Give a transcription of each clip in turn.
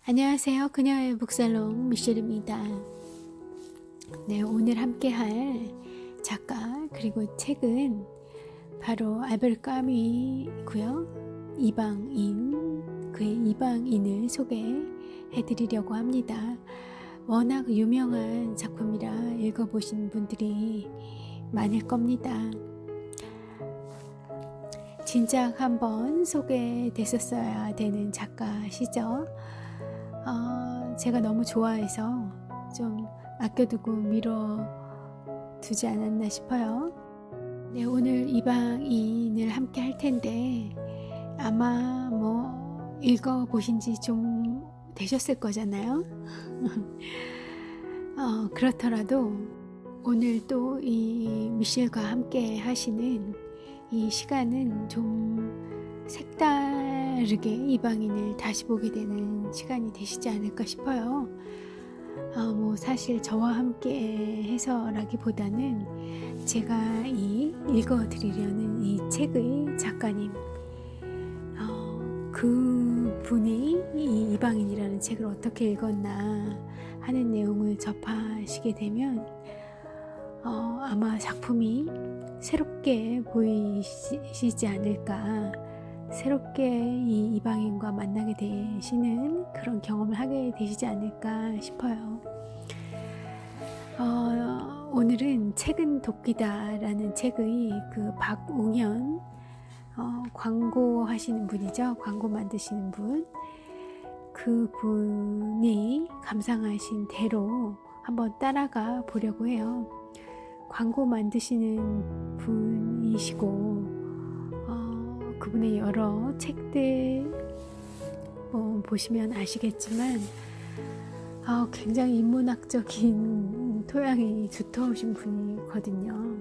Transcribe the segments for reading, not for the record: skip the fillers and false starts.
안녕하세요. 그녀의 북살롱 미셸입니다. 네, 오늘 함께 할 작가 그리고 책은 바로 알베르 까뮈이고요. 이방인, 그의 이방인을 소개해 드리려고 합니다. 워낙 유명한 작품이라 읽어보신 분들이 많을 겁니다. 진작 한번 소개됐었어야 되는 작가시죠. 제가 너무 좋아해서 좀 아껴두고 미뤄두지 않았나 싶어요. 네, 오늘 이방인을 함께 할 텐데 아마 읽어보신 지 좀 되셨을 거잖아요. 그렇더라도 오늘 또 이 미셸과 함께 하시는 이 시간은 좀 색다르게 이방인을 다시 보게 되는 시간이 되시지 않을까 싶어요. 사실 저와 함께 해서라기보다는 제가 읽어드리려는 이 책의 작가님, 그 분이 이 이방인이라는 책을 어떻게 읽었나 하는 내용을 접하시게 되면 아마 작품이 새롭게 보이시지 않을까, 새롭게 이 이방인과 만나게 되시는 그런 경험을 하게 되시지 않을까 싶어요. 오늘은 책은 도끼다라는 책의 그 박웅현, 광고 하시는 분이죠. 광고 만드시는 분. 그 분이 감상하신 대로 한번 따라가 보려고 해요. 광고 만드시는 분이시고 그분의 여러 책들 보시면 아시겠지만 굉장히 인문학적인 토양이 두터우신 분이거든요.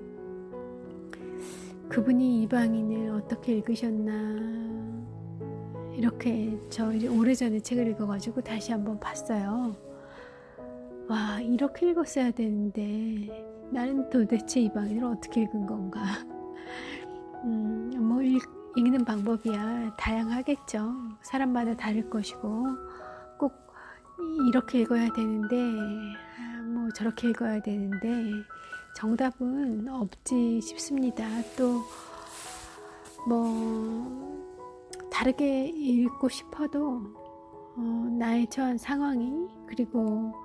그분이 이방인을 어떻게 읽으셨나, 이렇게 저 이제 오래전에 책을 읽어가지고 다시 한번 봤어요. 와, 이렇게 읽었어야 되는데 나는 도대체 이방인을 어떻게 읽은 건가. 읽는 방법이야 다양하겠죠. 사람마다 다를 것이고, 꼭 이렇게 읽어야 되는데 저렇게 읽어야 되는데 정답은 없지 싶습니다. 또 다르게 읽고 싶어도 나의 처한 상황이, 그리고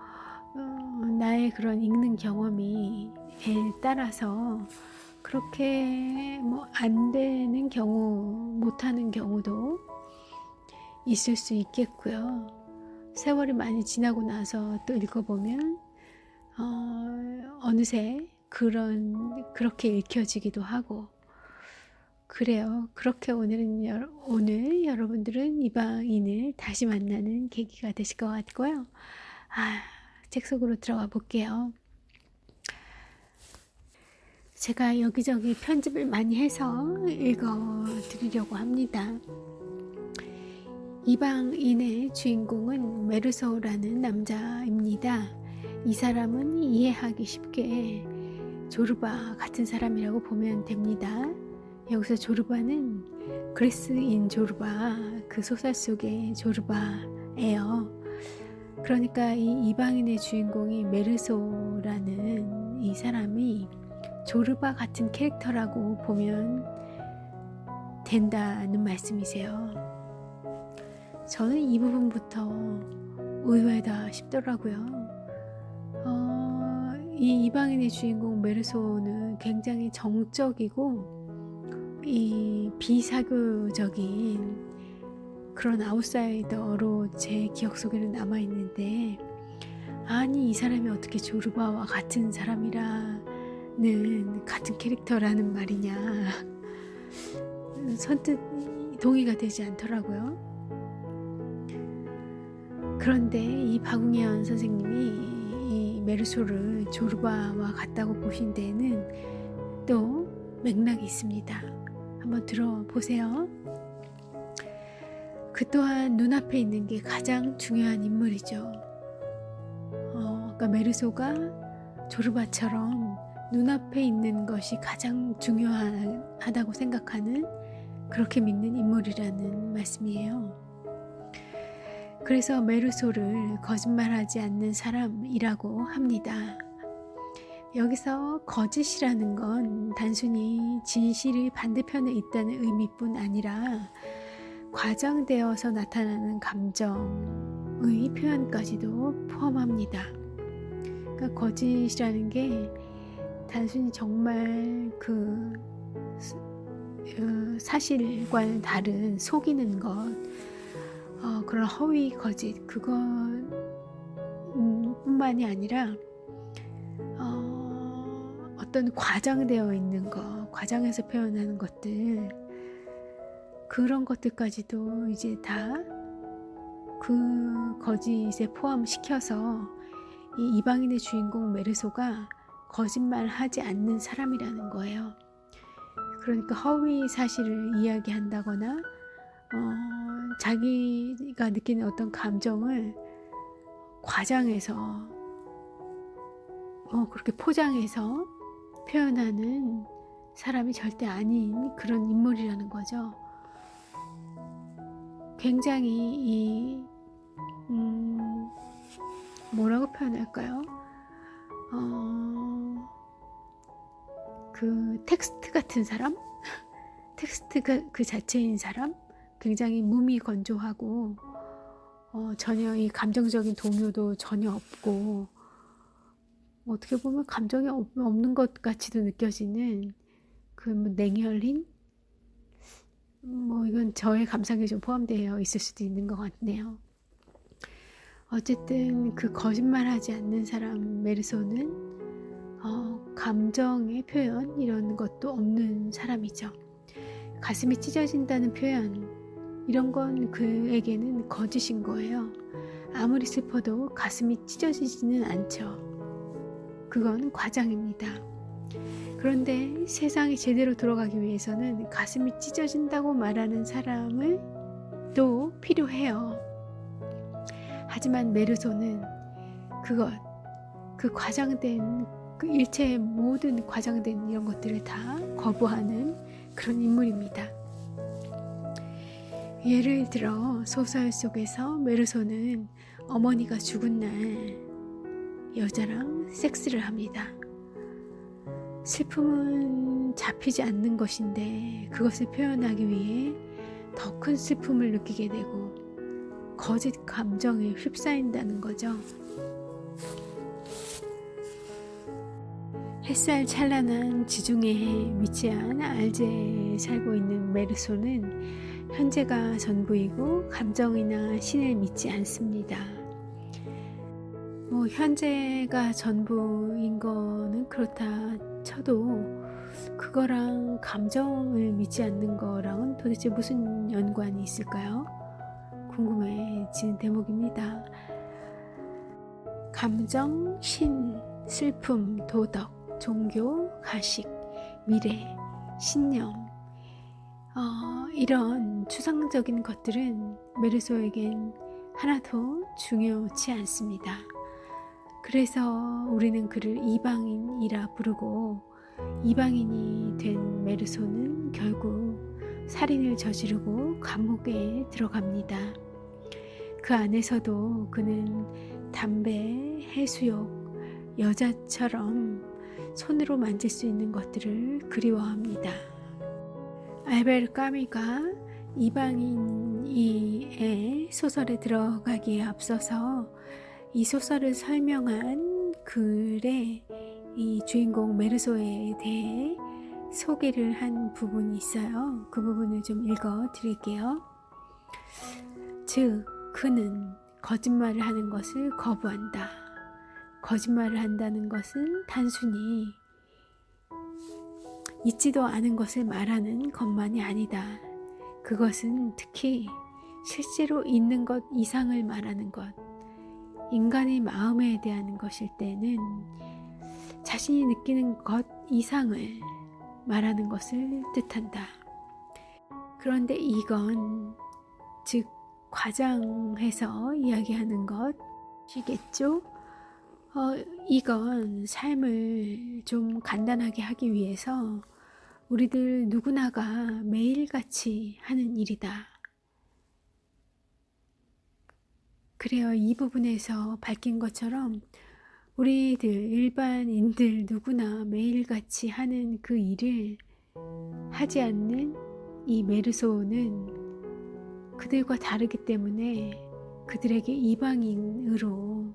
나의 그런 읽는 경험에 따라서 그렇게 안 되는 경우, 못하는 경우도 있을 수 있겠고요. 세월이 많이 지나고 나서 또 읽어보면 어느새 그렇게 읽혀지기도 하고 그래요. 그렇게 오늘 여러분들은 이방인을 다시 만나는 계기가 되실 것 같고요. 책 속으로 들어가 볼게요. 제가 여기저기 편집을 많이 해서 읽어드리려고 합니다. 이방인의 주인공은 메르소라는 남자입니다. 이 사람은 이해하기 쉽게 조르바 같은 사람이라고 보면 됩니다. 여기서 조르바는 그리스인 조르바, 그 소설 속의 조르바예요. 그러니까 이 이방인의 주인공이 메르소라는 이 사람이 조르바 같은 캐릭터라고 보면 된다는 말씀이세요. 저는 이 부분부터 의외다 싶더라고요. 이 이방인의 주인공 메르소는 굉장히 정적이고 비사교적인 그런 아웃사이더로 제 기억 속에는 남아있는데, 아니 이 사람이 어떻게 조르바와 같은 사람이라는, 같은 캐릭터라는 말이냐, 선뜻 동의가 되지 않더라고요. 그런데 이 박웅현 선생님이 이 메르소를 조르바와 같다고 보신 데에는 또 맥락이 있습니다. 한번 들어보세요. 그 또한 눈앞에 있는 게 가장 중요한 인물이죠. 그러니까 메르소가 조르바처럼 눈앞에 있는 것이 가장 중요하다고 생각하는, 그렇게 믿는 인물이라는 말씀이에요. 그래서 메르소를 거짓말하지 않는 사람이라고 합니다. 여기서 거짓이라는 건 단순히 진실이 반대편에 있다는 의미뿐 아니라 과장되어서 나타나는 감정의 표현까지도 포함합니다. 그러니까 거짓이라는 게 단순히 정말 그 사실과는 다른 속이는 것, 그런 허위 거짓, 그것 뿐만이 아니라 어떤 과장되어 있는 것, 과장해서 표현하는 것들, 그런 것들까지도 이제 다 그 거짓에 포함시켜서 이 이방인의 주인공 메르소가 거짓말하지 않는 사람이라는 거예요. 그러니까 허위 사실을 이야기한다거나 자기가 느끼는 어떤 감정을 과장해서 그렇게 포장해서 표현하는 사람이 절대 아닌 그런 인물이라는 거죠. 굉장히 뭐라고 표현할까요? 그 텍스트 같은 사람? 텍스트가 그 자체인 사람? 굉장히 무미건조하고 전혀 이 감정적인 동요도 전혀 없고 어떻게 보면 감정이 없는 것 같이도 느껴지는 그 냉혈인? 이건 저의 감상에 좀 포함되어 있을 수도 있는 것 같네요. 어쨌든 그 거짓말하지 않는 사람 메르소는 감정의 표현 이런 것도 없는 사람이죠. 가슴이 찢어진다는 표현 이런 건 그에게는 거짓인 거예요. 아무리 슬퍼도 가슴이 찢어지지는 않죠. 그건 과장입니다. 그런데 세상이 제대로 돌아가기 위해서는 가슴이 찢어진다고 말하는 사람을 또 필요해요. 하지만 메르소는 그 과장된 그 일체의 모든 과장된 이런 것들을 다 거부하는 그런 인물입니다. 예를 들어 소설 속에서 메르소는 어머니가 죽은 날 여자랑 섹스를 합니다. 슬픔은 잡히지 않는 것인데 그것을 표현하기 위해 더 큰 슬픔을 느끼게 되고 거짓 감정에 휩싸인다는 거죠. 햇살 찬란한 지중해에 위치한 알제에 살고 있는 메르소는 현재가 전부이고 감정이나 신을 믿지 않습니다. 현재가 전부인 거는 그렇다 쳐도 그거랑 감정을 믿지 않는 거랑은 도대체 무슨 연관이 있을까요? 궁금해지는 대목입니다. 감정, 신, 슬픔, 도덕, 종교, 가식, 미래, 신념 이런 추상적인 것들은 메르소에겐 하나도 중요치 않습니다. 그래서 우리는 그를 이방인이라 부르고 이방인이 된 메르소는 결국 살인을 저지르고 감옥에 들어갑니다. 그 안에서도 그는 담배, 해수욕, 여자처럼 손으로 만질 수 있는 것들을 그리워합니다. 알베르 까미가 이방인의 소설에 들어가기에 앞서서 이 소설을 설명한 글에 이 주인공 메르소에 대해 소개를 한 부분이 있어요. 그 부분을 좀 읽어 드릴게요. 즉, 그는 거짓말을 하는 것을 거부한다. 거짓말을 한다는 것은 단순히 있지도 않은 것을 말하는 것만이 아니다. 그것은 특히 실제로 있는 것 이상을 말하는 것, 인간의 마음에 대한 것일 때는 자신이 느끼는 것 이상을 말하는 것을 뜻한다. 그런데 이건 즉 과장해서 이야기하는 것이겠죠. 이건 삶을 좀 간단하게 하기 위해서 우리들 누구나가 매일같이 하는 일이다. 그래요. 이 부분에서 밝힌 것처럼 우리들 일반인들 누구나 매일같이 하는 그 일을 하지 않는 이 메르소는 그들과 다르기 때문에 그들에게 이방인으로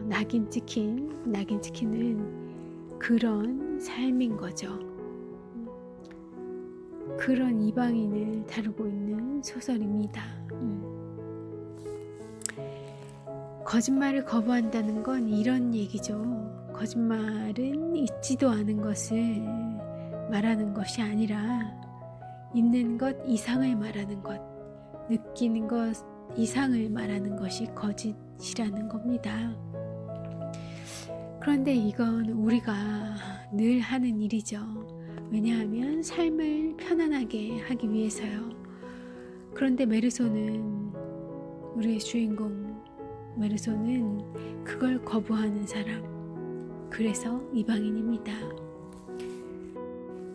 낙인 찍히는 그런 삶인 거죠. 그런 이방인을 다루고 있는 소설입니다. 거짓말을 거부한다는 건 이런 얘기죠. 거짓말은 있지도 않은 것을 말하는 것이 아니라 있는 것 이상을 말하는 것, 느끼는 것 이상을 말하는 것이 거짓이라는 겁니다. 그런데 이건 우리가 늘 하는 일이죠. 왜냐하면 삶을 편안하게 하기 위해서요. 그런데 메르소는, 우리의 주인공 메르소는 그걸 거부하는 사람, 그래서 이방인입니다.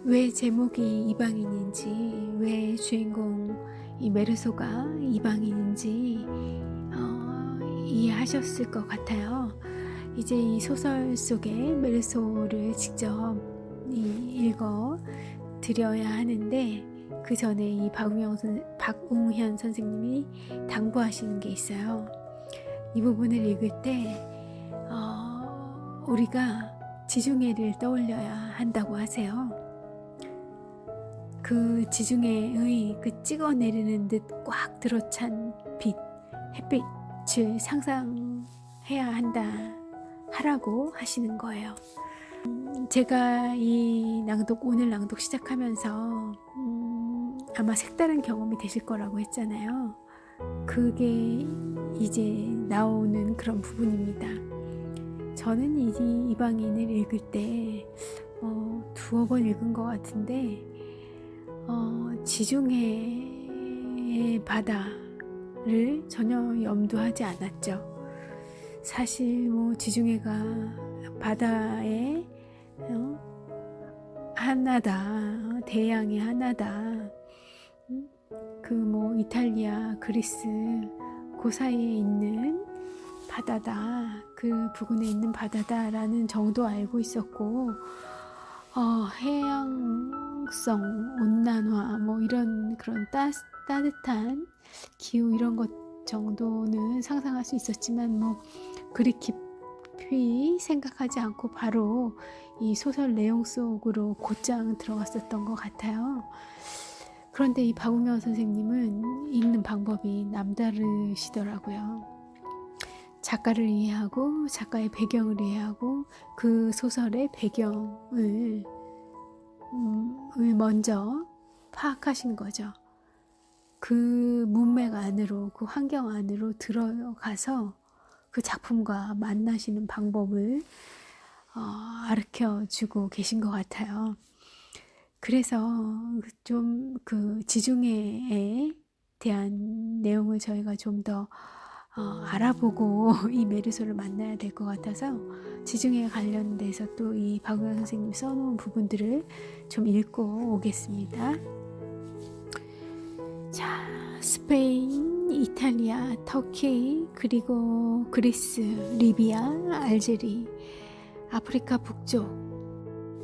왜 제목이 이방인인지, 왜 주인공 이 메르소가 이방인인지 이해하셨을 것 같아요. 이제 이 소설 속에 메르소를 직접 읽어 드려야 하는데, 그 전에 이 박웅현 선생님이 당부하시는 게 있어요. 이 부분을 읽을 때 우리가 지중해를 떠올려야 한다고 하세요. 그 지중해의 그 찍어내리는 듯 꽉 들어찬 햇빛을 상상해야 하라고 하시는 거예요. 제가 이 오늘 낭독 시작하면서 아마 색다른 경험이 되실 거라고 했잖아요. 그게 이제 나오는 그런 부분입니다. 저는 이 이방인을 읽을 때 두어 번 읽은 것 같은데 지중해의 바다를 전혀 염두하지 않았죠. 사실 지중해가 바다의 하나다, 대양의 하나다. 이탈리아, 그리스 그 사이에 있는 바다다, 그 부근에 있는 바다다라는 정도 알고 있었고, 해양성 온난화 이런 그런 따뜻한 기후 이런 것 정도는 상상할 수 있었지만 그리 깊이 생각하지 않고 바로 이 소설 내용 속으로 곧장 들어갔었던 것 같아요. 그런데 이 박웅현 선생님은 읽는 방법이 남다르시더라고요. 작가를 이해하고 작가의 배경을 이해하고 그 소설의 배경을 먼저 파악하신 거죠. 그 문맥 안으로, 그 환경 안으로 들어가서 그 작품과 만나시는 방법을 가르쳐주고 계신 것 같아요. 그래서 좀 그 지중해에 대한 내용을 저희가 좀 더 알아보고 이 메르소를 만나야 될 것 같아서 지중해 관련돼서 또 이 박우현 선생님이 써놓은 부분들을 좀 읽고 오겠습니다. 자, 스페인, 이탈리아, 터키, 그리고 그리스, 리비아, 알제리, 아프리카 북쪽,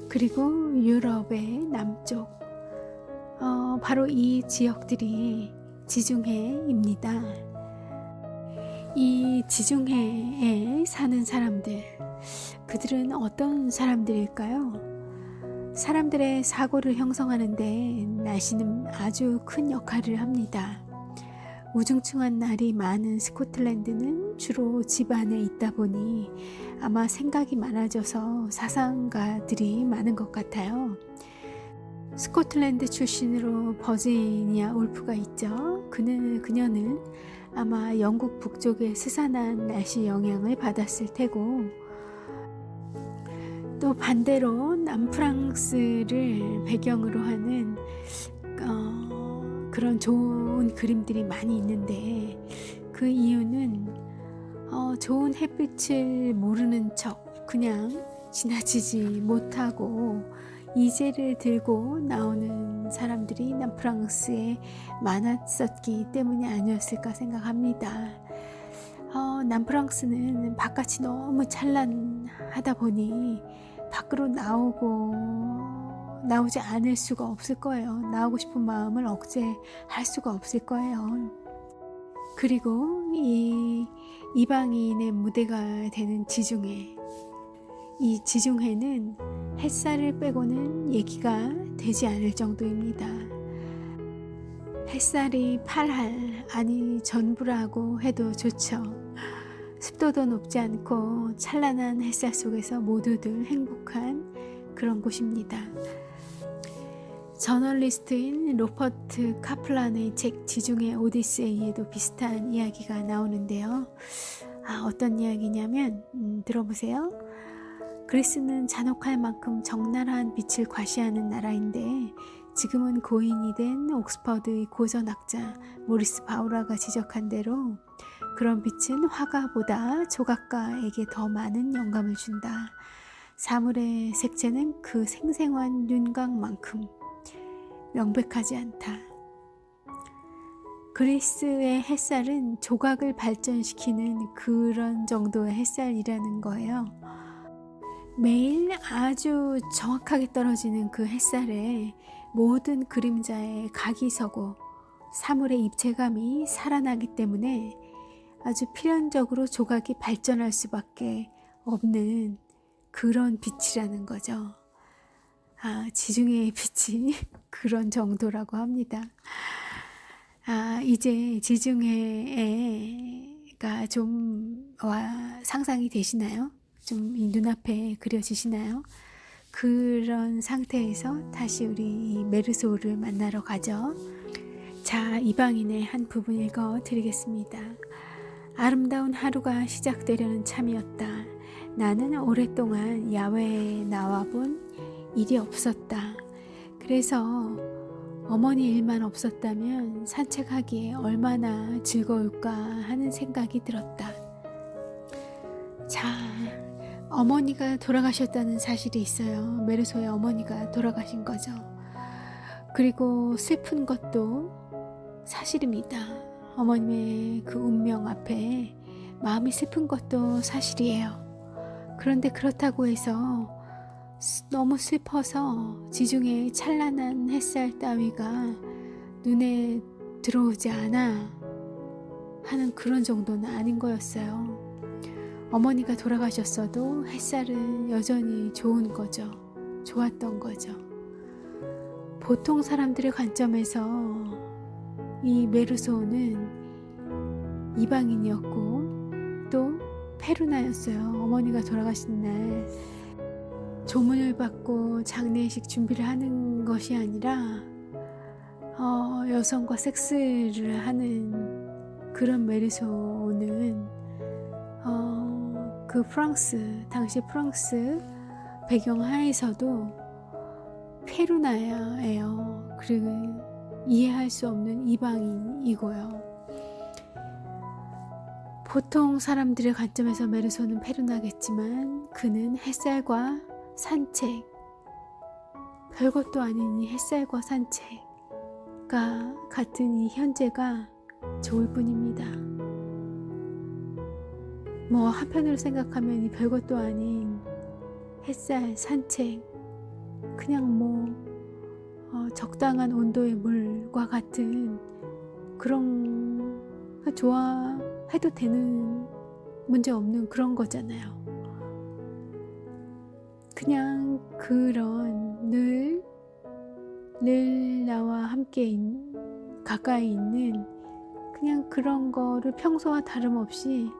그리고 유럽의 남쪽, 바로 이 지역들이 지중해입니다. 이 지중해에 사는 사람들, 그들은 어떤 사람들일까요? 사람들의 사고를 형성하는 데 날씨는 아주 큰 역할을 합니다. 우중충한 날이 많은 스코틀랜드는 주로 집 안에 있다 보니 아마 생각이 많아져서 사상가들이 많은 것 같아요. 스코틀랜드 출신으로 버지니아 울프가 있죠. 그녀는 아마 영국 북쪽의 스산한 날씨 영향을 받았을 테고, 또 반대로 남프랑스를 배경으로 하는 그런 좋은 그림들이 많이 있는데, 그 이유는 좋은 햇빛을 모르는 척 그냥 지나치지 못하고 이제를 들고 나오는 사람들이 남프랑스에 많았었기 때문이 아니었을까 생각합니다. 남프랑스는 바깥이 너무 찬란하다 보니 밖으로 나오지 않을 수가 없을 거예요. 나오고 싶은 마음을 억제할 수가 없을 거예요. 그리고 이 이방인의 무대가 되는 지중해, 이 지중해는 햇살을 빼고는 얘기가 되지 않을 정도입니다. 햇살이 8할, 아니 전부라고 해도 좋죠. 습도도 높지 않고 찬란한 햇살 속에서 모두들 행복한 그런 곳입니다. 저널리스트인 로버트 카플란의 책 지중해 오디세이에도 비슷한 이야기가 나오는데요. 어떤 이야기냐면 들어보세요. 그리스는 잔혹할 만큼 적나라한 빛을 과시하는 나라인데 지금은 고인이 된 옥스퍼드의 고전학자 모리스 바우라가 지적한 대로 그런 빛은 화가보다 조각가에게 더 많은 영감을 준다. 사물의 색채는 그 생생한 윤곽만큼 명백하지 않다. 그리스의 햇살은 조각을 발전시키는 그런 정도의 햇살이라는 거예요. 매일 아주 정확하게 떨어지는 그 햇살에 모든 그림자에 각이 서고 사물의 입체감이 살아나기 때문에 아주 필연적으로 조각이 발전할 수밖에 없는 그런 빛이라는 거죠. 지중해의 빛이 그런 정도라고 합니다. 이제 지중해가 좀 상상이 되시나요? 좀 눈앞에 그려지시나요? 그런 상태에서 다시 우리 메르소를 만나러 가죠. 자, 이방인의 한 부분 읽어 드리겠습니다. 아름다운 하루가 시작되려는 참이었다. 나는 오랫동안 야외에 나와본 일이 없었다. 그래서 어머니 일만 없었다면 산책하기에 얼마나 즐거울까 하는 생각이 들었다. 자, 어머니가 돌아가셨다는 사실이 있어요. 메르소의 어머니가 돌아가신 거죠. 그리고 슬픈 것도 사실입니다. 어머님의 그 운명 앞에 마음이 슬픈 것도 사실이에요. 그런데 그렇다고 해서 너무 슬퍼서 지중해의 찬란한 햇살 따위가 눈에 들어오지 않아 하는 그런 정도는 아닌 거였어요. 어머니가 돌아가셨어도 햇살은 여전히 좋은 거죠. 좋았던 거죠. 보통 사람들의 관점에서 이 메르소는 이방인이었고 또 페루나였어요. 어머니가 돌아가신 날 조문을 받고 장례식 준비를 하는 것이 아니라 여성과 섹스를 하는 그런 메르소는 그 당시 프랑스 배경 하에서도 페루나예요. 그리고 이해할 수 없는 이방인이고요. 보통 사람들의 관점에서 메르소는 페루나겠지만 그는 햇살과 산책, 별것도 아닌 이 햇살과 산책과 같은 이 현재가 좋을 뿐입니다. 한편으로 생각하면 이 별것도 아닌 햇살, 산책, 그냥 적당한 온도의 물과 같은 그런 좋아해도 되는 문제 없는 그런 거잖아요. 그냥 그런 늘 나와 함께 가까이 있는 그냥 그런 거를 평소와 다름없이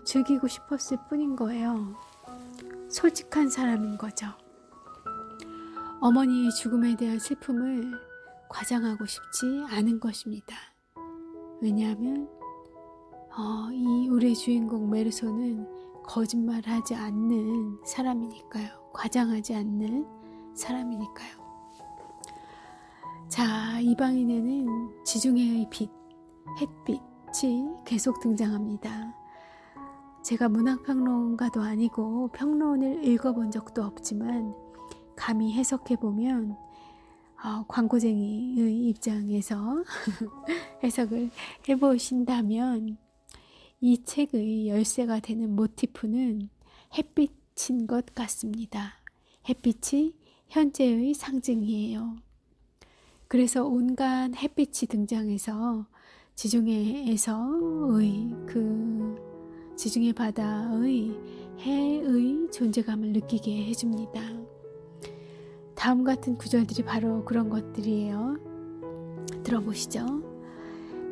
즐기고 싶었을 뿐인 거예요. 솔직한 사람인 거죠. 어머니의 죽음에 대한 슬픔을 과장하고 싶지 않은 것입니다. 왜냐하면 우리의 주인공 메르소는 거짓말하지 않는 사람이니까요. 과장하지 않는 사람이니까요. 자, 이방인에는 지중해의 빛, 햇빛이 계속 등장합니다. 제가 문학평론가도 아니고 평론을 읽어본 적도 없지만 감히 해석해보면 광고쟁이의 입장에서 해석을 해보신다면 이 책의 열쇠가 되는 모티프는 햇빛인 것 같습니다. 햇빛이 현재의 상징이에요. 그래서 온갖 햇빛이 등장해서 지중해 바다의 해의 존재감을 느끼게 해줍니다. 다음 같은 구절들이 바로 그런 것들이에요. 들어보시죠.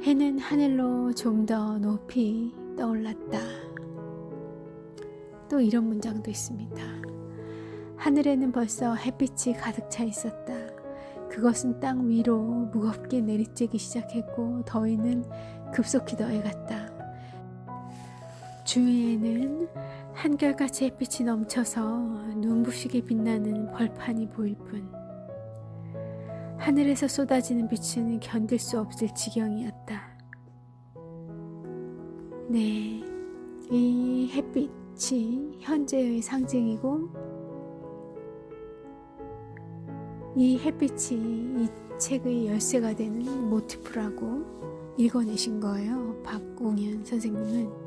해는 하늘로 좀 더 높이 떠올랐다. 또 이런 문장도 있습니다. 하늘에는 벌써 햇빛이 가득 차 있었다. 그것은 땅 위로 무겁게 내리쬐기 시작했고 더위는 급속히 더해갔다. 주위에는 한결같이 햇빛이 넘쳐서 눈부시게 빛나는 벌판이 보일 뿐 하늘에서 쏟아지는 빛은 견딜 수 없을 지경이었다. 네, 이 햇빛이 현재의 상징이고 이 햇빛이 이 책의 열쇠가 되는 모티프라고 읽어내신 거예요. 박웅현 선생님은.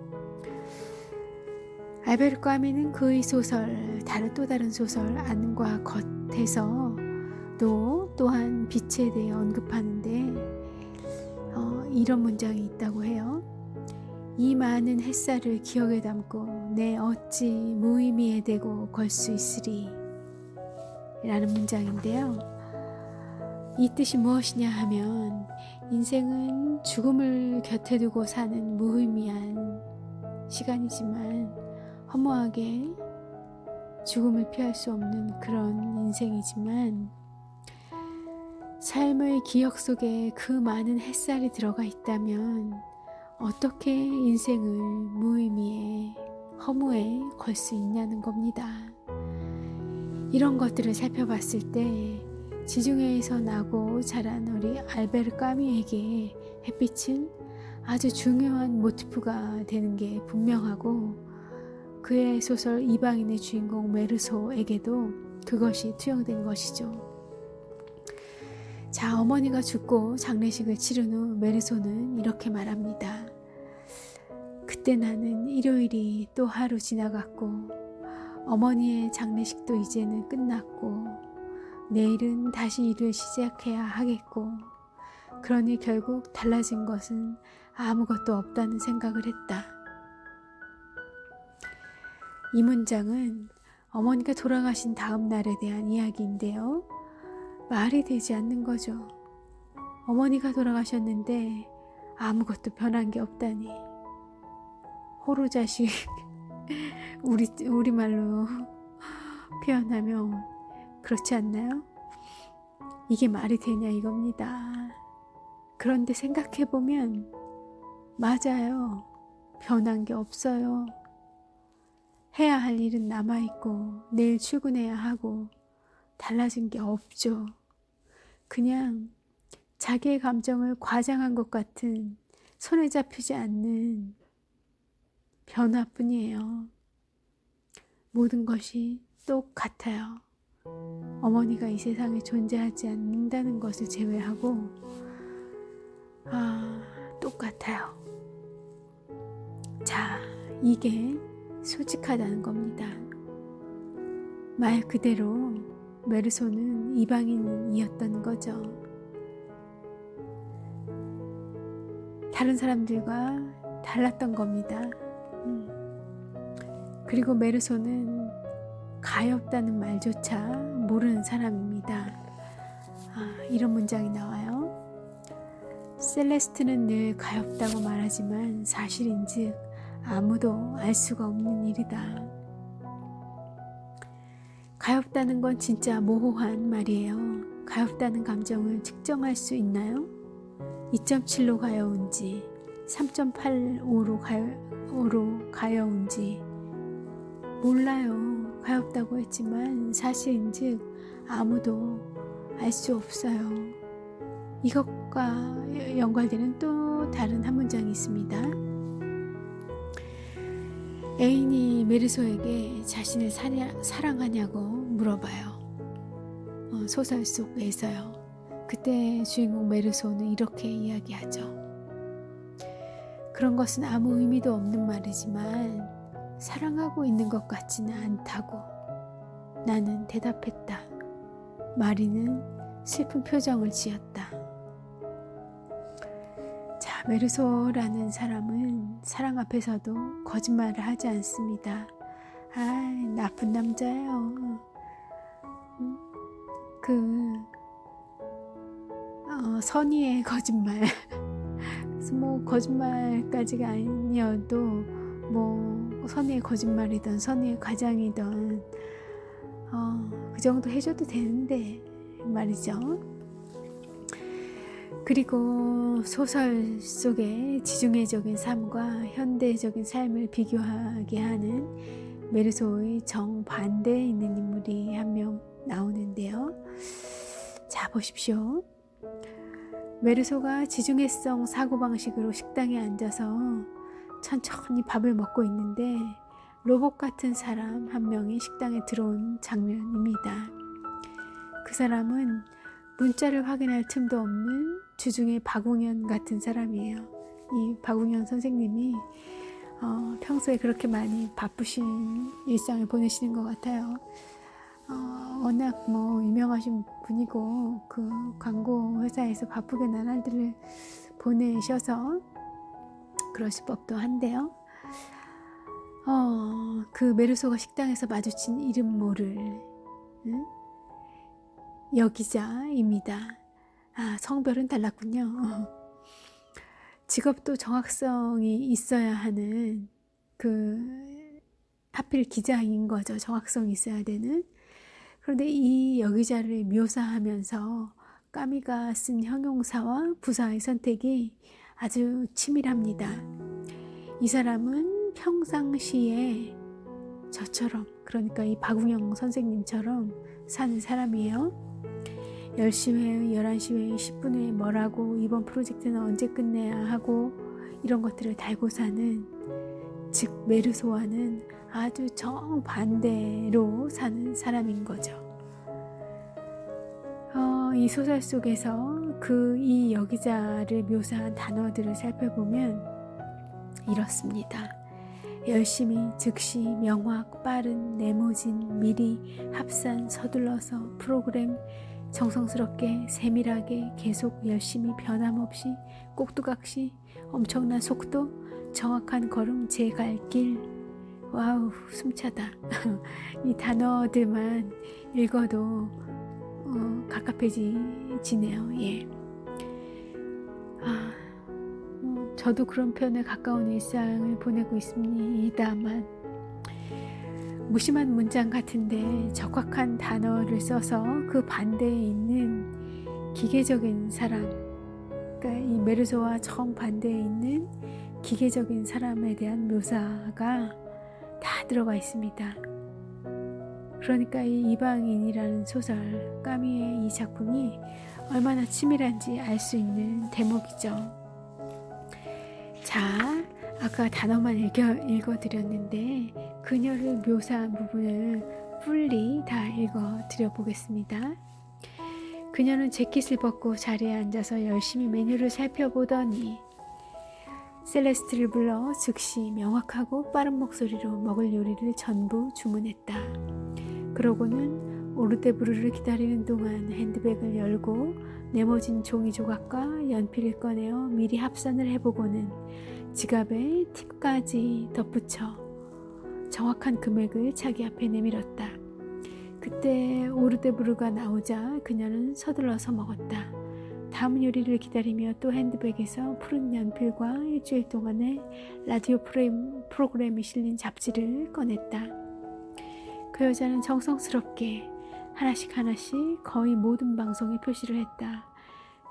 알베르 까미는 그의 소설, 또 다른 소설 안과 겉에서 또한 빛에 대해 언급하는데 이런 문장이 있다고 해요. 이 많은 햇살을 기억에 담고 내 어찌 무의미에 대고 걸 수 있으리 라는 문장인데요. 이 뜻이 무엇이냐 하면 인생은 죽음을 곁에 두고 사는 무의미한 시간이지만 허무하게 죽음을 피할 수 없는 그런 인생이지만 삶의 기억 속에 그 많은 햇살이 들어가 있다면 어떻게 인생을 무의미에 허무에 걸 수 있냐는 겁니다. 이런 것들을 살펴봤을 때 지중해에서 나고 자란 우리 알베르 까미에게 햇빛은 아주 중요한 모티프가 되는 게 분명하고 그의 소설 이방인의 주인공 메르소에게도 그것이 투영된 것이죠. 자, 어머니가 죽고 장례식을 치른 후 메르소는 이렇게 말합니다. 그때 나는 일요일이 또 하루 지나갔고 어머니의 장례식도 이제는 끝났고 내일은 다시 일을 시작해야 하겠고 그러니 결국 달라진 것은 아무것도 없다는 생각을 했다. 이 문장은 어머니가 돌아가신 다음 날에 대한 이야기인데요. 말이 되지 않는 거죠. 어머니가 돌아가셨는데 아무것도 변한 게 없다니. 호루자식 우리말로 표현하면 그렇지 않나요? 이게 말이 되냐 이겁니다. 그런데 생각해보면 맞아요. 변한 게 없어요. 해야 할 일은 남아있고 내일 출근해야 하고 달라진 게 없죠. 그냥 자기의 감정을 과장한 것 같은 손에 잡히지 않는 변화뿐이에요. 모든 것이 똑같아요. 어머니가 이 세상에 존재하지 않는다는 것을 제외하고 똑같아요. 자, 이게 솔직하다는 겁니다. 말 그대로 메르소는 이방인이었던 거죠. 다른 사람들과 달랐던 겁니다. 그리고 메르소는 가엾다는 말조차 모르는 사람입니다. 이런 문장이 나와요. 셀레스트는 늘 가엾다고 말하지만 사실인즉 아무도 알 수가 없는 일이다. 가엾다는 건 진짜 모호한 말이에요. 가엾다는 감정을 측정할 수 있나요? 2.7로 가여운지 3.85로 가여운지 몰라요. 가엾다고 했지만 사실인즉 아무도 알 수 없어요. 이것과 연관되는 또 다른 한 문장이 있습니다. 애인이 메르소에게 자신을 사랑하냐고 물어봐요. 소설 속에서요. 그때 주인공 메르소는 이렇게 이야기하죠. 그런 것은 아무 의미도 없는 말이지만 사랑하고 있는 것 같지는 않다고 나는 대답했다. 마리는 슬픈 표정을 지었다. 자, 메르소라는 사람은 사랑 앞에서도 거짓말을 하지 않습니다. 나쁜 남자예요. 선의의 거짓말. 그래서 뭐 거짓말까지가 아니어도 뭐 선의의 거짓말이든 선의의 과장이든 그 정도 해줘도 되는데 말이죠. 그리고 소설 속의 지중해적인 삶과 현대적인 삶을 비교하게 하는 메르소의 정반대에 있는 인물이 한 명 나오는데요. 자, 보십시오. 메르소가 지중해성 사고방식으로 식당에 앉아서 천천히 밥을 먹고 있는데 로봇 같은 사람 한 명이 식당에 들어온 장면입니다. 그 사람은 문자를 확인할 틈도 없는 주중에 박웅현 같은 사람이에요. 이 박웅현 선생님이 평소에 그렇게 많이 바쁘신 일상을 보내시는 것 같아요. 워낙 뭐 유명하신 분이고 그 광고 회사에서 바쁘게 나날들을 보내셔서 그러실 법도 한데요. 그 메르소가 식당에서 마주친 이름 모를 여기자입니다. 성별은 달랐군요. 직업도 정확성이 있어야 하는 하필 기자인 거죠. 정확성이 있어야 되는. 그런데 이 여기자를 묘사하면서 까미가 쓴 형용사와 부사의 선택이 아주 치밀합니다. 이 사람은 평상시에 저처럼, 그러니까 이 박웅영 선생님처럼 사는 사람이에요. 10시 회의, 11시 회의, 10분 회의 뭐라고, 이번 프로젝트는 언제 끝내야 하고, 이런 것들을 달고 사는, 즉 메르소와는 아주 정반대로 사는 사람인 거죠. 이 소설 속에서 이 여기자를 묘사한 단어들을 살펴보면 이렇습니다. 열심히, 즉시, 명확, 빠른, 네모진, 미리, 합산, 서둘러서, 프로그램, 정성스럽게, 세밀하게, 계속, 열심히, 변함없이, 꼭두각시, 엄청난 속도, 정확한 걸음, 제 갈 길. 와우, 숨차다. 이 단어들만 읽어도 갑갑해지네요. 예. 저도 그런 편에 가까운 일상을 보내고 있습니다만, 무심한 문장 같은데 적확한 단어를 써서 그 반대에 있는 기계적인 사람, 그러니까 이 메르소와 정반대에 있는 기계적인 사람에 대한 묘사가 다 들어가 있습니다. 그러니까 이 이방인이라는 소설, 까미의 이 작품이 얼마나 치밀한지 알 수 있는 대목이죠. 자, 아까 단어만 읽어드렸는데 그녀를 묘사한 부분을 풀리 다 읽어드려 보겠습니다. 그녀는 재킷을 벗고 자리에 앉아서 열심히 메뉴를 살펴보더니 셀레스트를 불러 즉시 명확하고 빠른 목소리로 먹을 요리를 전부 주문했다. 그러고는 오르데브르를 기다리는 동안 핸드백을 열고 네모진 종이 조각과 연필을 꺼내어 미리 합산을 해보고는 지갑에 팁까지 덧붙여 정확한 금액을 자기 앞에 내밀었다. 그때 오르데브르가 나오자 그녀는 서둘러서 먹었다. 다음 요리를 기다리며 또 핸드백에서 푸른 연필과 일주일 동안의 라디오 프로그램이 실린 잡지를 꺼냈다. 그 여자는 정성스럽게 하나씩 거의 모든 방송에 표시를 했다.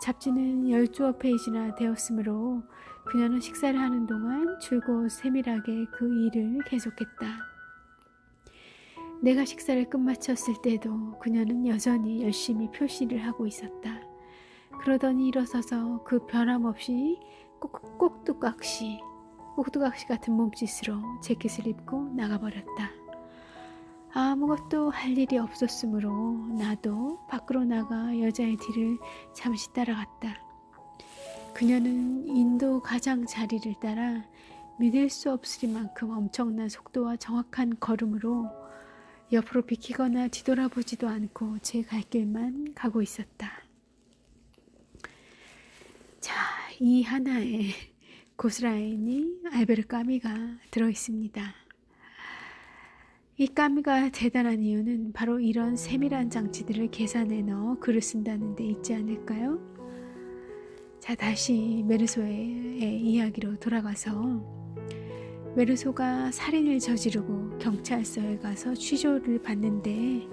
잡지는 12여 페이지나 되었으므로 그녀는 식사를 하는 동안 줄곧 세밀하게 그 일을 계속했다. 내가 식사를 끝마쳤을 때도 그녀는 여전히 열심히 표시를 하고 있었다. 그러더니 일어서서 그 변함없이 꼭두각시 같은 몸짓으로 재킷을 입고 나가버렸다. 아무것도 할 일이 없었으므로 나도 밖으로 나가 여자의 뒤를 잠시 따라갔다. 그녀는 인도 가장 자리를 따라 믿을 수 없으리만큼 엄청난 속도와 정확한 걸음으로 옆으로 비키거나 뒤돌아보지도 않고 제 갈 길만 가고 있었다. 자, 이 하나에 고스란히 알베르 까미가 들어있습니다. 이 까미가 대단한 이유는 바로 이런 세밀한 장치들을 계산해 넣어 글을 쓴다는 데 있지 않을까요? 자, 다시 메르소의 이야기로 돌아가서 메르소가 살인을 저지르고 경찰서에 가서 취조를 받는데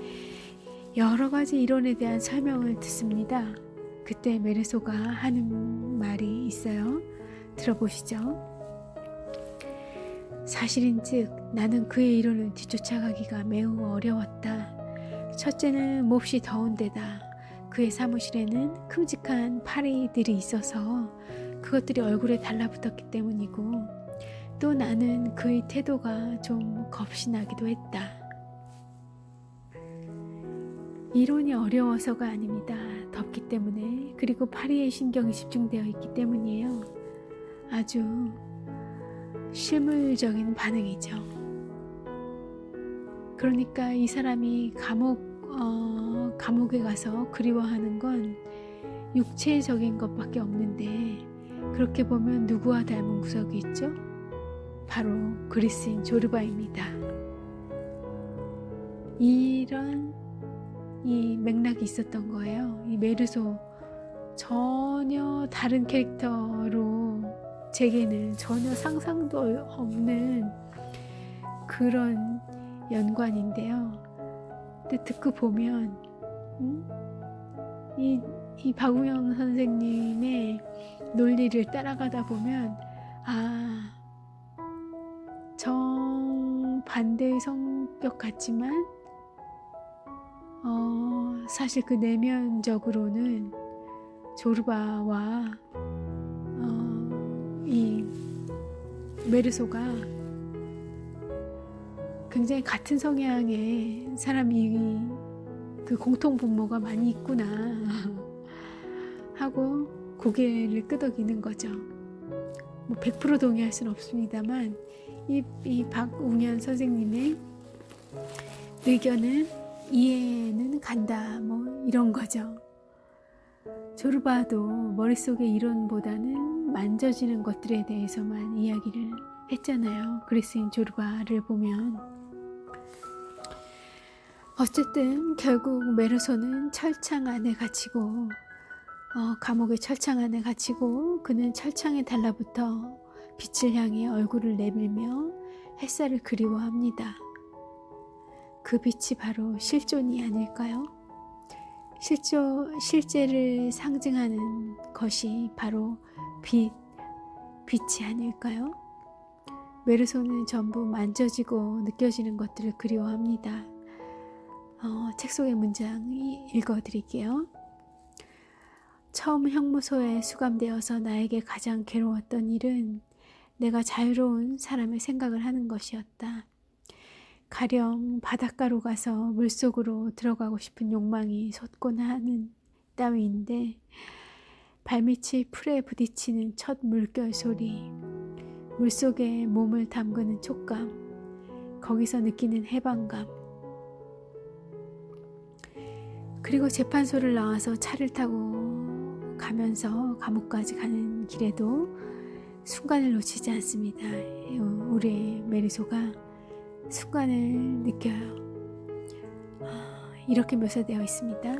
여러 가지 이론에 대한 설명을 듣습니다. 그때 메르소가 하는 말이 있어요. 들어보시죠. 사실인즉 나는 그의 이론을 뒤쫓아가기가 매우 어려웠다. 첫째는 몹시 더운 데다 그의 사무실에는 큼직한 파리들이 있어서 그것들이 얼굴에 달라붙었기 때문이고, 또 나는 그의 태도가 좀 겁이 나기도 했다. 이론이 어려워서가 아닙니다. 덥기 때문에, 그리고 파리에 신경이 집중되어 있기 때문이에요. 아주 실물적인 반응이죠. 그러니까 이 사람이 감옥에 가서 그리워하는 건 육체적인 것밖에 없는데, 그렇게 보면 누구와 닮은 구석이 있죠? 바로 그리스인 조르바입니다. 이런 이 맥락이 있었던 거예요. 이 메르소 전혀 다른 캐릭터로 제게는 전혀 상상도 없는 그런 연관인데요. 근데 듣고 보면 이 박우영 선생님의 논리를 따라가다 보면 정반대의 성격 같지만 사실 그 내면적으로는 조르바와 이 메르소가 굉장히 같은 성향의 사람이 그 공통 분모가 많이 있구나 하고 고개를 끄덕이는 거죠. 뭐 100% 동의할 수는 없습니다만 이 박웅현 선생님의 의견은 이해는 간다, 뭐 이런 거죠. 조르바도 머릿속의 이론보다는 만져지는 것들에 대해서만 이야기를 했잖아요. 그리스인 조르바를 보면. 어쨌든 결국 메르소는 철창 안에 갇히고 감옥의 철창 안에 갇히고 그는 철창에 달라붙어 빛을 향해 얼굴을 내밀며 햇살을 그리워합니다. 그 빛이 바로 실존이 아닐까요? 실제를 상징하는 것이 바로 빛이 아닐까요? 메르소는 전부 만져지고 느껴지는 것들을 그리워합니다. 책 속의 문장 읽어드릴게요. 처음 형무소에 수감되어서 나에게 가장 괴로웠던 일은 내가 자유로운 사람의 생각을 하는 것이었다. 가령 바닷가로 가서 물속으로 들어가고 싶은 욕망이 솟곤 하는 따위인데, 발밑이 풀에 부딪히는 첫 물결 소리, 물속에 몸을 담그는 촉감, 거기서 느끼는 해방감, 그리고 재판소를 나와서 차를 타고 가면서 감옥까지 가는 길에도 순간을 놓치지 않습니다. 우리 메르소가 순간을 느껴요. 이렇게 묘사되어 있습니다.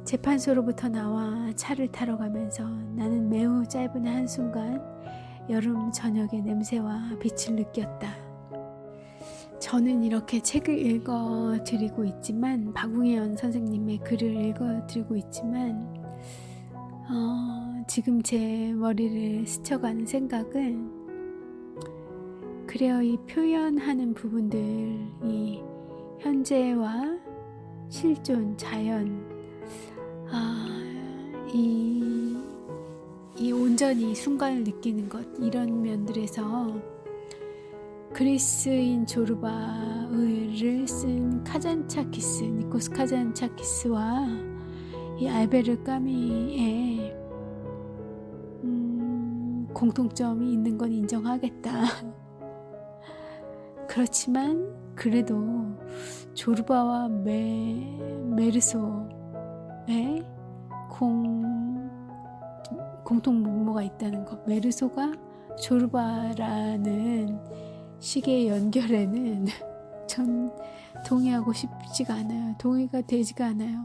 재판소로부터 나와 차를 타러 가면서 나는 매우 짧은 한순간 여름 저녁의 냄새와 빛을 느꼈다. 저는 이렇게 책을 읽어드리고 있지만, 박웅현 선생님의 글을 읽어드리고 있지만, 지금 제 머리를 스쳐가는 생각은, 그래요, 이 표현하는 부분들이 현재와 실존, 자연, 이 온전히 순간을 느끼는 것, 이런 면들에서 그리스인 조르바를 쓴 카잔차키스, 니코스 카잔차키스와 이 알베르 까미의 공통점이 있는 건 인정하겠다. 그렇지만 그래도 조르바와 메르소의 공통 분모가 있다는 것. 메르소가 조르바라는 시계의 연결에는 전 동의하고 싶지가 않아요. 동의가 되지가 않아요.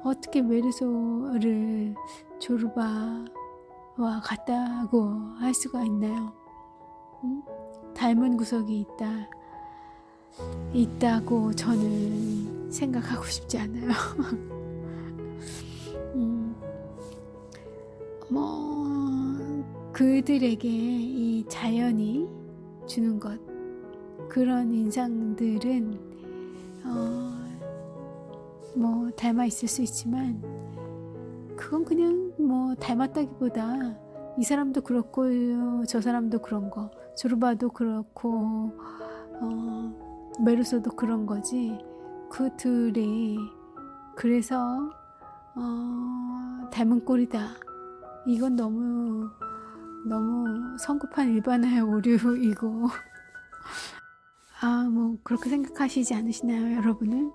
어떻게 메르소를 조르바와 같다고 할 수가 있나요? 닮은 구석이 있다고 저는 생각하고 싶지 않아요. 그들에게 이 자연이 주는 것, 그런 인상들은 닮아 있을 수 있지만 그건 그냥 닮았다기보다 이 사람도 그렇고 저 사람도 그런 거, 조르바도 그렇고 메르소도 그런 거지. 그 둘이 그래서 닮은 꼴이다. 이건 너무 성급한 일반화의 오류이고 그렇게 생각하시지 않으시나요, 여러분은?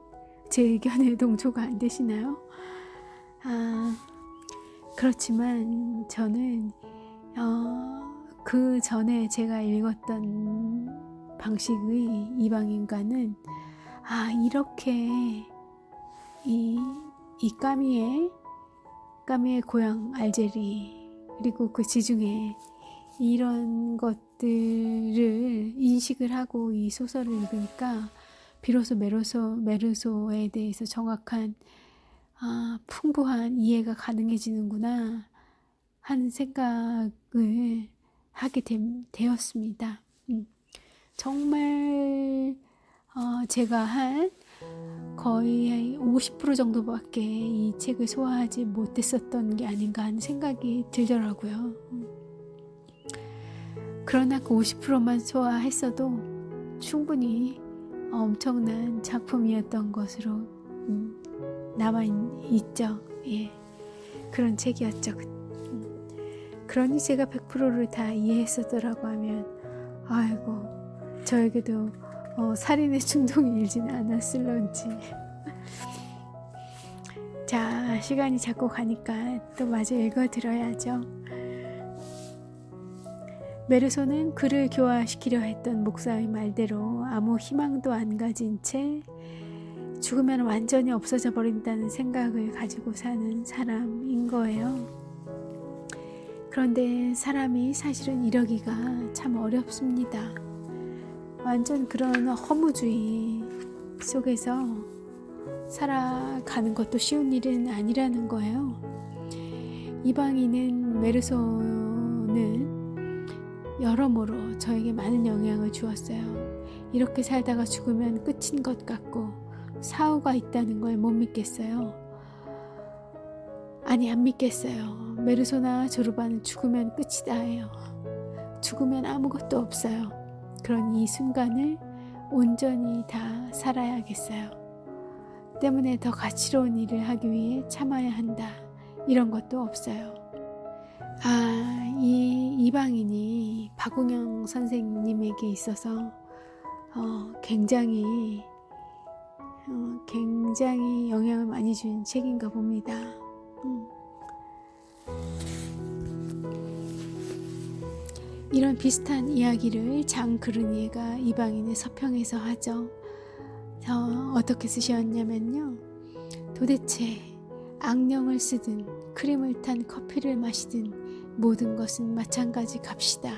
제 의견에 동조가 안 되시나요? 그렇지만 저는 그 전에 제가 읽었던 방식의 이방인과는 이렇게 이 까미의 고향 알제리 그리고 그 지중해 이런 것들을 인식을 하고 이 소설을 읽으니까 비로소 메르소에 대해서 정확한 풍부한 이해가 가능해지는구나 하는 생각을 하게 되었습니다. 정말 제가 한 거의 50% 정도밖에 이 책을 소화하지 못했었던 게 아닌가 하는 생각이 들더라고요. 그러나 그 50%만 소화했어도 충분히 엄청난 작품이었던 것으로 남아있죠. 예. 그런 책이었죠. 그러니 제가 100%를 다 이해했었더라고 하면 아이고 저에게도 살인의 충동이 일지는 않았을런지. 자, 시간이 자꾸 가니까 또 마저 읽어드려야죠. 메르소는 그를 교화시키려 했던 목사의 말대로 아무 희망도 안 가진 채 죽으면 완전히 없어져 버린다는 생각을 가지고 사는 사람인 거예요. 그런데 사람이 사실은 이러기가 참 어렵습니다. 완전 그런 허무주의 속에서 살아가는 것도 쉬운 일은 아니라는 거예요. 이방인은 메르소는 여러모로 저에게 많은 영향을 주었어요. 이렇게 살다가 죽으면 끝인 것 같고 사후가 있다는 걸 못 믿겠어요. 아니 안 믿겠어요. 메르소나 조르바는 죽으면 끝이다 해요. 죽으면 아무것도 없어요. 그런 이 순간을 온전히 다 살아야겠어요. 때문에 더 가치로운 일을 하기 위해 참아야 한다. 이런 것도 없어요. 이 이방인이 박웅영 선생님에게 있어서 굉장히 영향을 많이 준 책인가 봅니다. 이런 비슷한 이야기를 장 그르니에가 이방인의 서평에서 하죠. 어떻게 쓰셨냐면요. 도대체 악령을 쓰든 크림을 탄 커피를 마시든 모든 것은 마찬가지 값이다.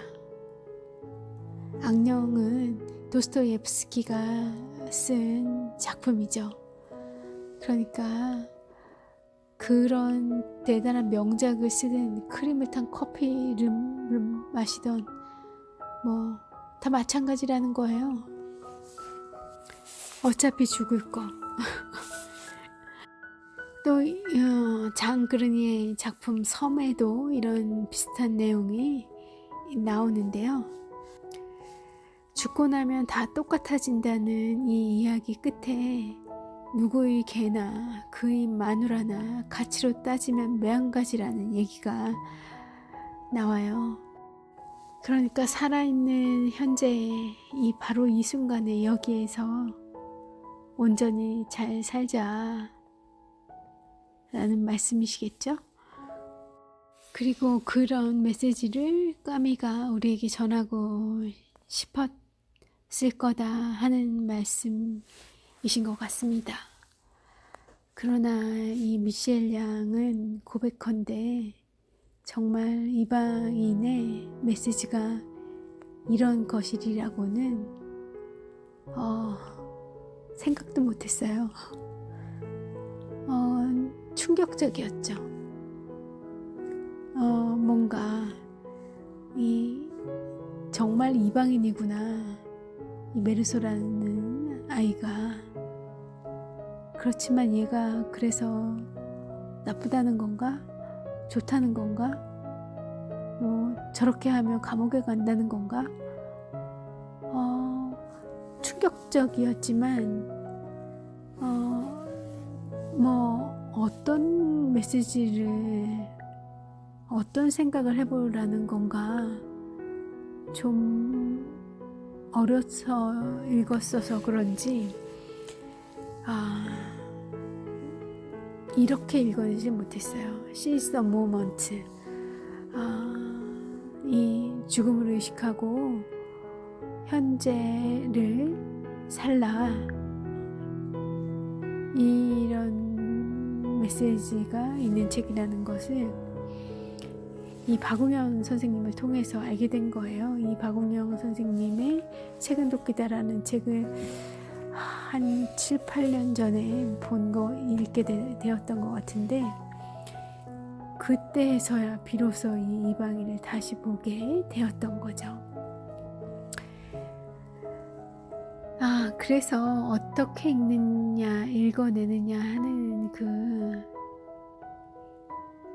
악령은 도스토옙스키가 쓴 작품이죠. 그러니까 그런 대단한 명작을 쓰든 크림을 탄 커피를 마시던 다 마찬가지라는 거예요. 어차피 죽을 거. 또 장 그르니의 작품 섬에도 이런 비슷한 내용이 나오는데요. 죽고 나면 다 똑같아진다는 이 이야기 끝에 누구의 개나 그의 마누라나 가치로 따지면 매한가지라는 얘기가 나와요. 그러니까 살아있는 현재 이 바로 이 순간에 여기에서 온전히 잘 살자 라는 말씀이시겠죠? 그리고 그런 메시지를 까미가 우리에게 전하고 싶었을 거다 하는 말씀이신 것 같습니다. 그러나 이 미셸 양은 고백컨대 정말 이방인의 메시지가 이런 것이라고는 생각도 못했어요. 충격적이었죠. 뭔가 정말 이방인이구나, 이 메르소라는 아이가. 그렇지만 얘가 그래서 나쁘다는 건가? 좋다는 건가? 저렇게 하면 감옥에 간다는 건가? 충격적이었지만 어떤 메시지를, 어떤 생각을 해보라는 건가, 좀 어려서 읽었어서 그런지 이렇게 읽어내지 못했어요. Seize the moment. 이 죽음을 의식하고 현재를 살라, 이런 메시지가 있는 책이라는 것을 이 박웅영 선생님을 통해서 알게 된 거예요. 이 박웅영 선생님의 책은 도끼다라는 책을 한 7, 8년 전에 읽게 되었던 것 같은데, 그때서야 비로소 이 이방인을 다시 보게 되었던 거죠. 그래서 어떻게 읽느냐, 읽어내느냐 하는 그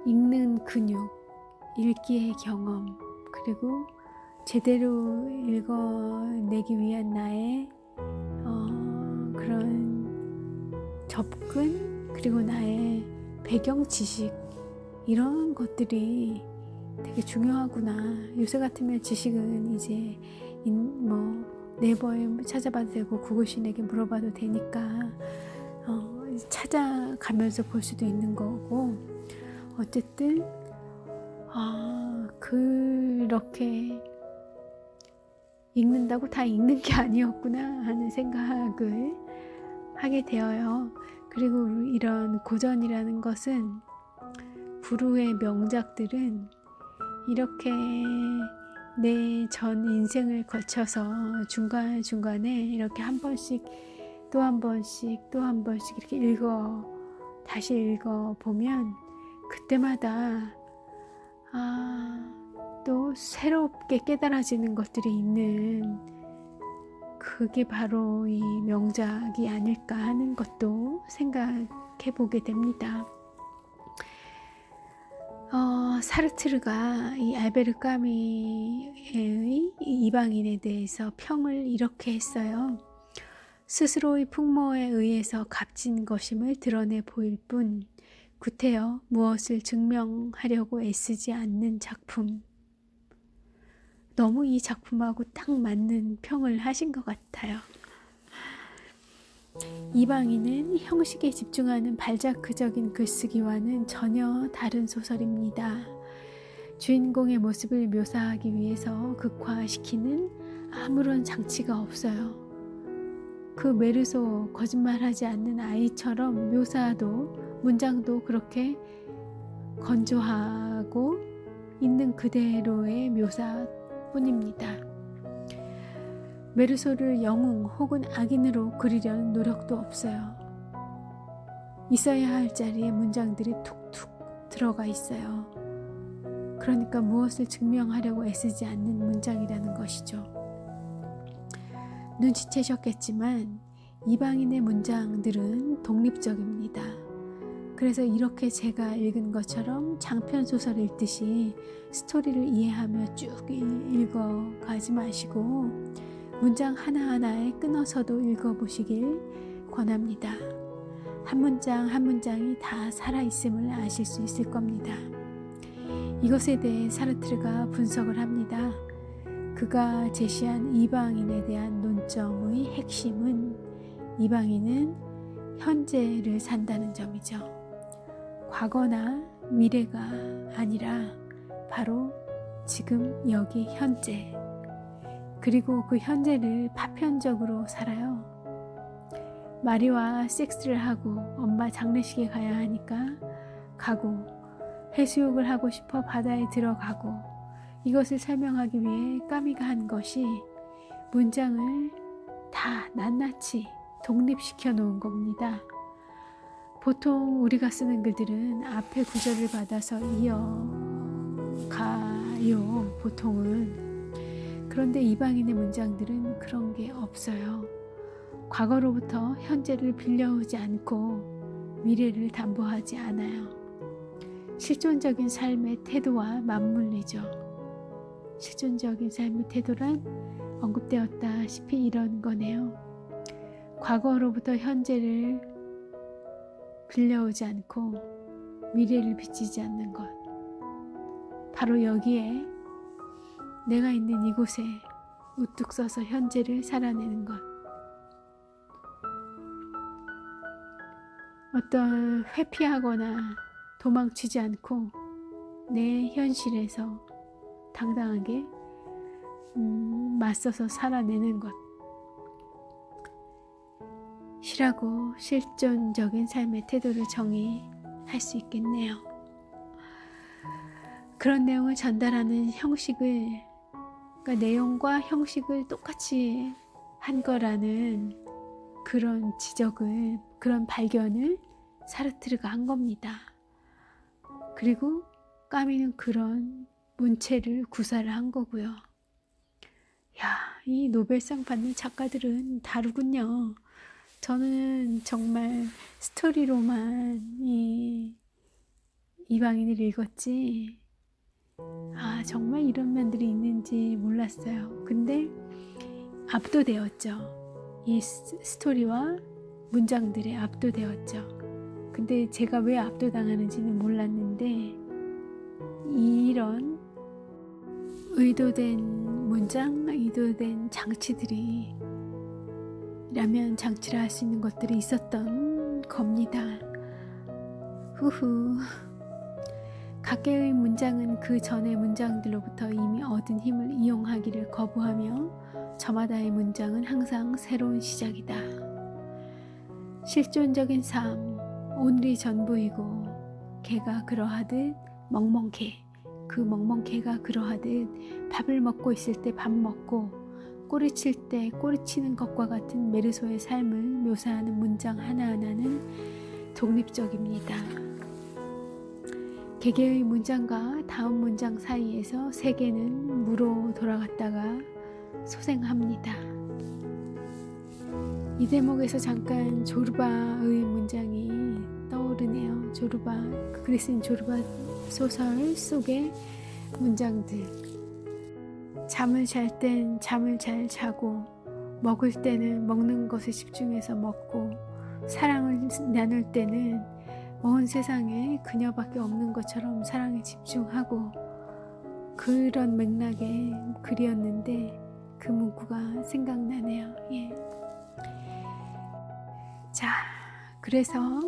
읽는 근육, 읽기의 경험, 그리고 제대로 읽어내기 위한 나의 그런 접근, 그리고 나의 배경 지식, 이런 것들이 되게 중요하구나. 요새 같으면 지식은 이제 네이버에 찾아봐도 되고 구글신에게 물어봐도 되니까 찾아가면서 볼 수도 있는 거고, 어쨌든 그렇게 읽는다고 다 읽는 게 아니었구나 하는 생각을 하게 되어요. 그리고 이런 고전이라는 것은, 불후의 명작들은 이렇게 내 전 인생을 거쳐서 중간중간에 이렇게 한 번씩 또 한 번씩 또 한 번씩 이렇게 다시 읽어보면 그때마다 또 새롭게 깨달아지는 것들이 있는, 그게 바로 이 명작이 아닐까 하는 것도 생각해 보게 됩니다. 사르트르가 이 알베르 까미의 이방인에 대해서 평을 이렇게 했어요. 스스로의 풍모에 의해서 값진 것임을 드러내 보일 뿐 구태여 무엇을 증명하려고 애쓰지 않는 작품. 너무 이 작품하고 딱 맞는 평을 하신 것 같아요. 이방인은 형식에 집중하는 발자크적인 글쓰기와는 전혀 다른 소설입니다. 주인공의 모습을 묘사하기 위해서 극화시키는 아무런 장치가 없어요. 그 메르소, 거짓말하지 않는 아이처럼 묘사도, 문장도 그렇게 건조하고 있는 그대로의 묘사뿐입니다. 메르소를 영웅 혹은 악인으로 그리려는 노력도 없어요. 있어야 할 자리에 문장들이 툭툭 들어가 있어요. 그러니까 무엇을 증명하려고 애쓰지 않는 문장이라는 것이죠. 눈치채셨겠지만 이방인의 문장들은 독립적입니다. 그래서 이렇게 제가 읽은 것처럼 장편 소설 읽듯이 스토리를 이해하며 쭉 읽어가지 마시고 문장 하나하나에 끊어서도 읽어보시길 권합니다. 한 문장 한 문장이 다 살아있음을 아실 수 있을 겁니다. 이것에 대해 사르트르가 분석을 합니다. 그가 제시한 이방인에 대한 논점의 핵심은 이방인은 현재를 산다는 점이죠. 과거나 미래가 아니라 바로 지금 여기 현재, 그리고 그 현재를 파편적으로 살아요. 마리와 섹스를 하고 엄마 장례식에 가야 하니까 가고, 해수욕을 하고 싶어 바다에 들어가고, 이것을 설명하기 위해 까미가 한 것이 문장을 다 낱낱이 독립시켜 놓은 겁니다. 보통 우리가 쓰는 글들은 앞에 구절을 받아서 이어가요, 보통은. 그런데 이방인의 문장들은 그런 게 없어요. 과거로부터 현재를 빌려오지 않고 미래를 담보하지 않아요. 실존적인 삶의 태도와 맞물리죠. 실존적인 삶의 태도란 언급되었다시피 이런 거네요. 과거로부터 현재를 빌려오지 않고 미래를 비치지 않는 것. 바로 여기에 내가 있는 이곳에 우뚝 서서 현재를 살아내는 것. 어떤 회피하거나 도망치지 않고 내 현실에서 당당하게 맞서서 살아내는 것. 시라고 실존적인 삶의 태도를 정의할 수 있겠네요. 그런 내용을 전달하는 형식을, 그러니까 내용과 형식을 똑같이 한 거라는 그런 지적을, 그런 발견을 사르트르가 한 겁니다. 그리고 까미는 그런 문체를 구사를 한 거고요. 야, 이 노벨상 받는 작가들은 다르군요. 저는 정말 스토리로만 이방인을 읽었지, 정말 이런 면들이 있는지 몰랐어요. 근데 압도되었죠. 이 스토리와 문장들에 압도되었죠. 근데 제가 왜 압도당하는지는 몰랐는데, 이런 의도된 문장, 의도된 장치들이, 라면 장치를 할 수 있는 것들이 있었던 겁니다. 후후. 각개의 문장은 그 전의 문장들로부터 이미 얻은 힘을 이용하기를 거부하며 저마다의 문장은 항상 새로운 시작이다. 실존적인 삶, 오늘이 전부이고 개가 그러하듯 멍멍개, 그 멍멍개가 그러하듯 밥을 먹고 있을 때 밥 먹고 꼬리칠 때 꼬리치는 것과 같은 메르소의 삶을 묘사하는 문장 하나하나는 독립적입니다. 개개의 문장과 다음 문장 사이에서 세계는 무로 돌아갔다가 소생합니다. 이 대목에서 잠깐 조르바의 문장이 떠오르네요. 조르바, 그리스인 조르바 소설 속의 문장들. 잠을 잘 땐 잠을 잘 자고, 먹을 때는 먹는 것에 집중해서 먹고, 사랑을 나눌 때는 온 세상에 그녀밖에 없는 것처럼 사랑에 집중하고, 그런 맥락의 글이었는데 그 문구가 생각나네요. 예. 자, 그래서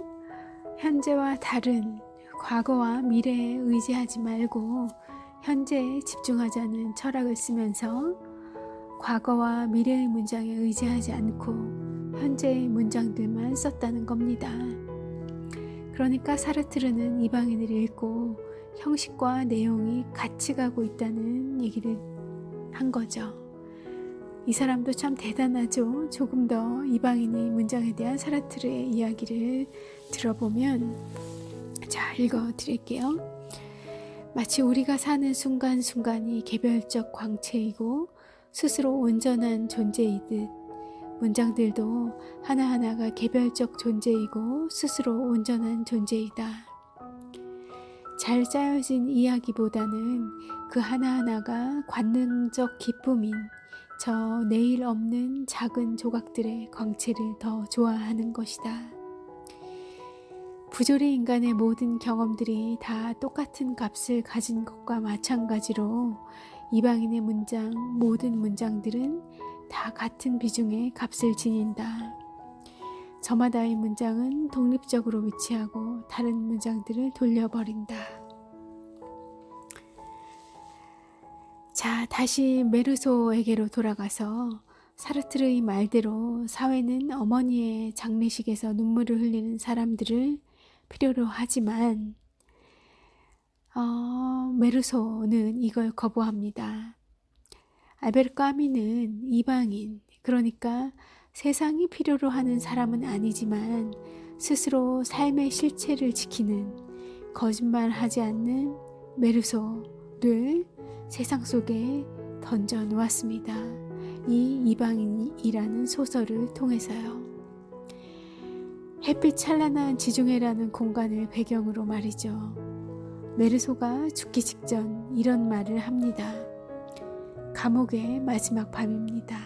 현재와 다른 과거와 미래에 의지하지 말고 현재에 집중하자는 철학을 쓰면서 과거와 미래의 문장에 의지하지 않고 현재의 문장들만 썼다는 겁니다. 그러니까 사르트르는 이방인을 읽고 형식과 내용이 같이 가고 있다는 얘기를 한 거죠. 이 사람도 참 대단하죠. 조금 더 이방인의 문장에 대한 사르트르의 이야기를 들어보면, 자, 읽어드릴게요. 마치 우리가 사는 순간순간이 개별적 광채이고 스스로 온전한 존재이듯 문장들도 하나하나가 개별적 존재이고 스스로 온전한 존재이다. 잘 짜여진 이야기보다는 그 하나하나가 관능적 기쁨인 저 내일 없는 작은 조각들의 광채를 더 좋아하는 것이다. 부조리 인간의 모든 경험들이 다 똑같은 값을 가진 것과 마찬가지로 이방인의 문장, 모든 문장들은 다 같은 비중의 값을 지닌다. 저마다의 문장은 독립적으로 위치하고 다른 문장들을 돌려버린다. 자, 다시 메르소에게로 돌아가서 사르트르의 말대로 사회는 어머니의 장례식에서 눈물을 흘리는 사람들을 필요로 하지만 메르소는 이걸 거부합니다. 알베르 까미는 이방인, 그러니까 세상이 필요로 하는 사람은 아니지만 스스로 삶의 실체를 지키는, 거짓말하지 않는 메르소를 세상 속에 던져 놓았습니다. 이 이방인이라는 소설을 통해서요. 햇빛 찬란한 지중해라는 공간을 배경으로 말이죠. 메르소가 죽기 직전 이런 말을 합니다. 감옥의 마지막 밤입니다.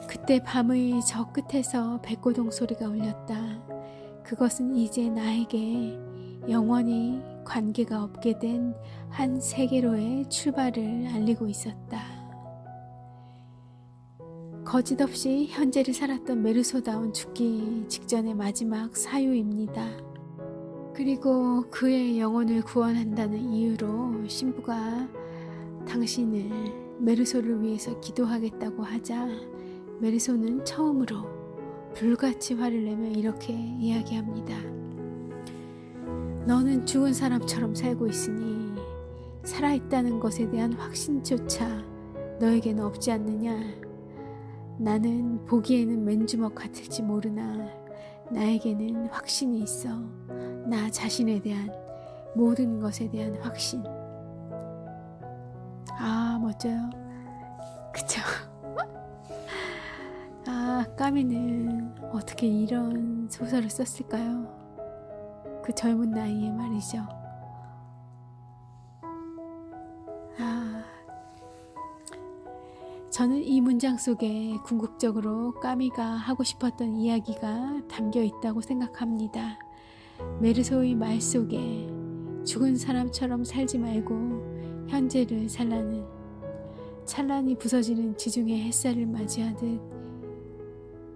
그때 밤의 저 끝에서 백고동 소리가 울렸다. 그것은 이제 나에게 영원히 관계가 없게 된 한 세계로의 출발을 알리고 있었다. 거짓없이 현재를 살았던 메르소다운 죽기 직전의 마지막 사유입니다. 그리고 그의 영혼을 구원한다는 이유로 신부가 당신을 메르소를 위해서 기도하겠다고 하자 메르소는 처음으로 불같이 화를 내며 이렇게 이야기합니다. 너는 죽은 사람처럼 살고 있으니 살아있다는 것에 대한 확신조차 너에게는 없지 않느냐? 나는 보기에는 맨주먹 같을지 모르나 나에게는 확신이 있어. 나 자신에 대한 모든 것에 대한 확신. 아, 멋져요. 그쵸? 아, 까미는 어떻게 이런 소설을 썼을까요? 그 젊은 나이에 말이죠. 저는 이 문장 속에 궁극적으로 까미가 하고 싶었던 이야기가 담겨 있다고 생각합니다. 메르소의 말 속에 죽은 사람처럼 살지 말고 현재를 살라는, 찬란히 부서지는 지중해 햇살을 맞이하듯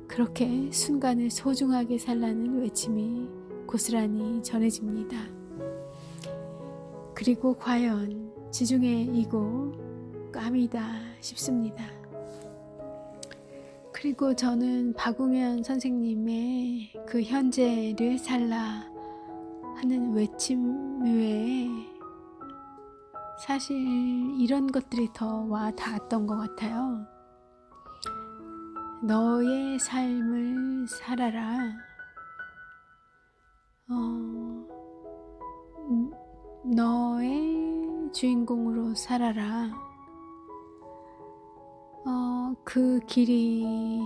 그렇게 순간을 소중하게 살라는 외침이 고스란히 전해집니다. 그리고 과연 지중해이고 까미다 싶습니다. 그리고 저는 박웅현 선생님의 그 현재를 살라 하는 외침 외에 사실 이런 것들이 더 와 닿았던 것 같아요. 너의 삶을 살아라. 너의 주인공으로 살아라. 그 길이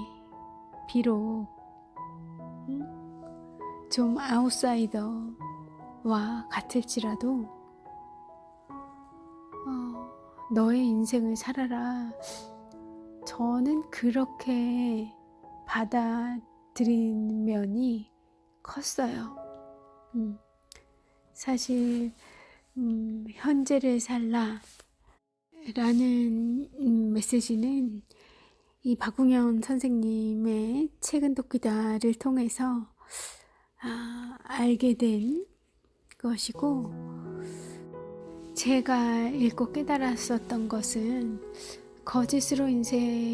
비록 좀 아웃사이더와 같을지라도 너의 인생을 살아라. 저는 그렇게 받아들인 면이 컸어요. 사실 현재를 살라 라는 메시지는 이 박웅현 선생님의 책은 돕기다를 통해서 알게 된 것이고, 제가 읽고 깨달았었던 것은 거짓으로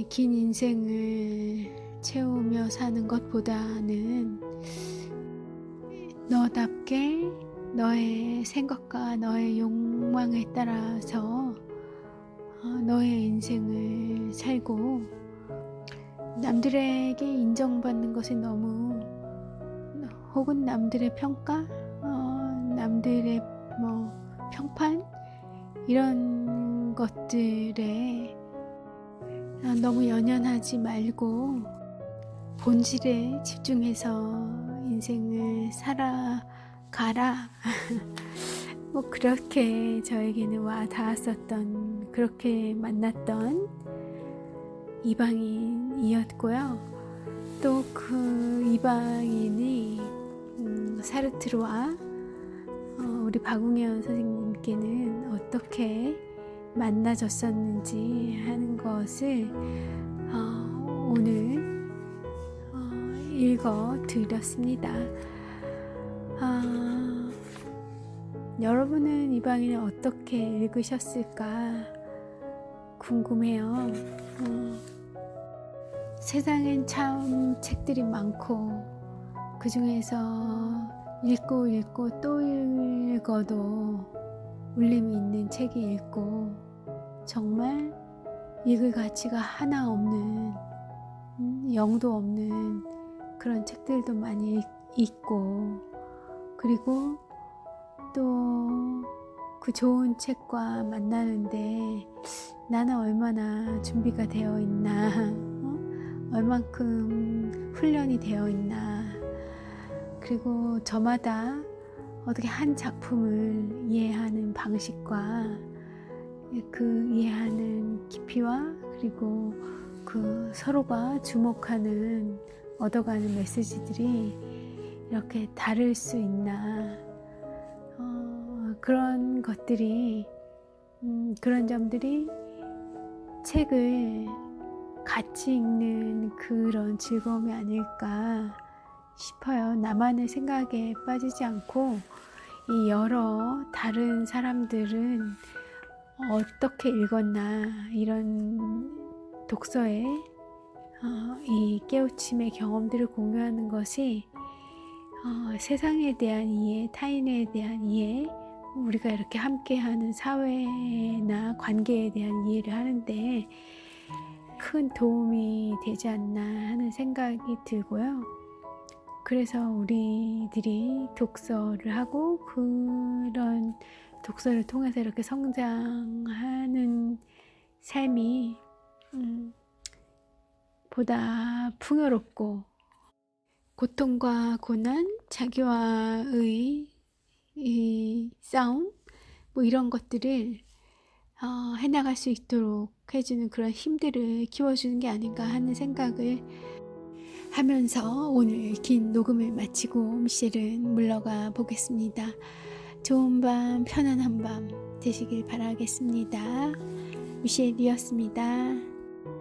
긴 인생을 채우며 사는 것보다는 너답게 너의 생각과 너의 욕망에 따라서 너의 인생을 살고, 남들에게 인정받는 것이 너무, 혹은 남들의 평가, 남들의 평판 이런 것들에 너무 연연하지 말고 본질에 집중해서 인생을 살아가라. 그렇게 저에게는 와 닿았었던, 그렇게 만났던 이방인이었고요. 또 그 이방인이 사르트르와 우리 박웅현 선생님께는 어떻게 만나졌었는지 하는 것을 오늘 읽어 드렸습니다. 여러분은 이 방을 어떻게 읽으셨을까 궁금해요. 세상엔 참 책들이 많고 그 중에서 읽고 또 읽어도 울림이 있는 책이 있고 정말 읽을 가치가 하나 없는 영도 없는 그런 책들도 많이 있고, 그리고 또 그 좋은 책과 만나는데 나는 얼마나 준비가 되어 있나, 얼만큼 훈련이 되어 있나, 그리고 저마다 어떻게 한 작품을 이해하는 방식과 그 이해하는 깊이와 그리고 그 서로가 주목하는 얻어가는 메시지들이 이렇게 다를 수 있나, 그런 것들이 그런 점들이 책을 같이 읽는 그런 즐거움이 아닐까 싶어요. 나만의 생각에 빠지지 않고 이 여러 다른 사람들은 어떻게 읽었나, 이런 독서의 이 깨우침의 경험들을 공유하는 것이 세상에 대한 이해, 타인에 대한 이해, 우리가 이렇게 함께하는 사회나 관계에 대한 이해를 하는데 큰 도움이 되지 않나 하는 생각이 들고요. 그래서 우리들이 독서를 하고 그런 독서를 통해서 이렇게 성장하는 삶이 보다 풍요롭고, 고통과 고난, 자기와의 이 싸움, 뭐 이런 것들을 해나갈 수 있도록 해주는 그런 힘들을 키워주는 게 아닌가 하는 생각을 하면서 오늘 긴 녹음을 마치고 미셸은 물러가 보겠습니다. 좋은 밤, 편안한 밤 되시길 바라겠습니다. 미셸이었습니다.